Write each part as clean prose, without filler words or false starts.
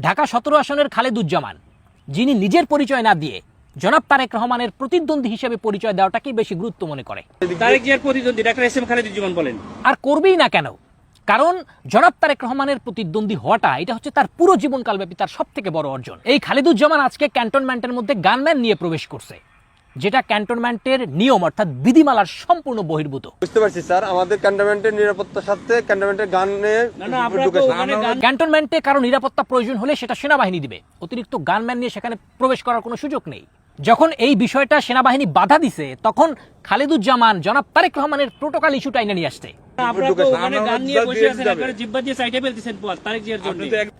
ঢাকা 17 আসনের খালেদুজ্জামান, যিনি নিজের পরিচয় না দিয়ে জনাব তারেক রহমানের প্রতিদ্বন্দ্বী হিসেবে পরিচয় দেওয়াটাকেই বেশি গুরুত্ব মনে করে। তারেক জিয়ার প্রতিদ্বন্দ্বী ডাক্তার এস এম খালেদুজ্জামান বলেন, আর করবেই না কেন? কারণ জনাব তারেক রহমানের প্রতিদ্বন্দ্বী হওয়াটা এটা হচ্ছে তার পুরো জীবনকালব্যাপী তার সবথেকে বড় অর্জন। এই খালেদুজ্জামান আজকে ক্যান্টনমেন্টের মধ্যে গানম্যান নিয়ে প্রবেশ করছে, যেটা ক্যান্টনমেন্টের নিয়ম অর্থাৎ বিধিমালার সম্পূর্ণ বহির্ভূত। বুঝতে পারছি স্যার, আমাদের ক্যান্টনমেন্টের নিরাপত্তার সাথে ক্যান্টনমেন্টের ক্যান্টনমেন্টে কারো নিরাপত্তা প্রয়োজন হলে সেটা সেনাবাহিনী দিবে, অতিরিক্ত গানম্যান নিয়ে সেখানে প্রবেশ করার কোনো সুযোগ নেই। যখন এই বিষয়টা সেনাবাহিনী বাধা দিছে, তখন খালেদুজ্জামান জনাব তারেক রহমানের প্রোটোকল ইস্যুটা এনে নিয়ে আসছে।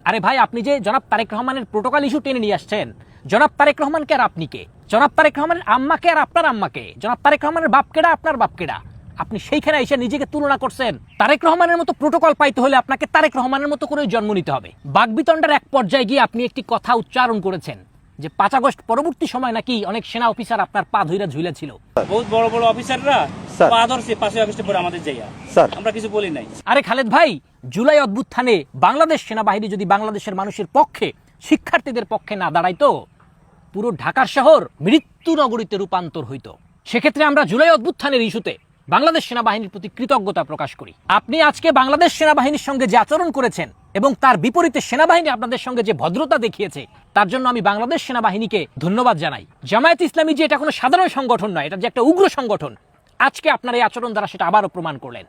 আরে ভাই, আপনি যে জনাব তারেক রহমানের প্রোটোকল ইস্যু টেনে নিয়ে আসছেন, জনাব তারেক রহমানকে আর আপনি কে? জনাব তারেক রহমানের আম্মাকে আর আপনার আম্মাকে? জনাব তারেক রহমানের বাপকেডা আপনার বাপকেডা? আপনি সেইখানে এসে নিজেকে তুলনা করছেন। তারেক রহমানের মতো প্রোটোকল পাইতে হলে আপনাকে তারেক রহমানের মতো করে জন্ম নিতে হবে। বাকবিতণ্ডার এক পর্যায়ে গিয়ে আপনি একটি কথা উচ্চারণ করেছেন যে 5 আগস্ট পরবর্তী সময় নাকি অনেক সেনা অফিসার আপনার পা ধইরা ঝুলা ছিল। বহুত বড় বড় অফিসাররা পা ধরছে 5 আগস্টের পরে আমাদের জায়গা, আমরা কিছু বলি নাই। আরে খালেদ ভাই, জুলাই অভ্যুত্থানে বাংলাদেশ সেনাবাহিনী যদি বাংলাদেশের মানুষের পক্ষে, শিক্ষার্থীদের পক্ষে না দাঁড়াইতো, পুরো ঢাকার শহর মৃত্যু নগরীতে রূপান্তর হইতো। সেক্ষেত্রে আমরা জুলাই অভ্যুত্থানের ইস্যুতে বাংলাদেশ সেনাবাহিনীর প্রতি কৃতজ্ঞতা প্রকাশ করি। আপনি আজকে বাংলাদেশ সেনাবাহিনীর সঙ্গে যে আচরণ করেছেন এবং তার বিপরীতে সেনাবাহিনী আপনাদের সঙ্গে যে ভদ্রতা দেখিয়েছে, তার জন্য আমি বাংলাদেশ সেনাবাহিনীকে ধন্যবাদ জানাই। জামায়াত ইসলামী যে এটা কোনো সাধারণ সংগঠন নয়, এটা যে একটা উগ্র সংগঠন, আজকে আপনার এই আচরণ দ্বারা সেটা আবারও প্রমাণ করলেন।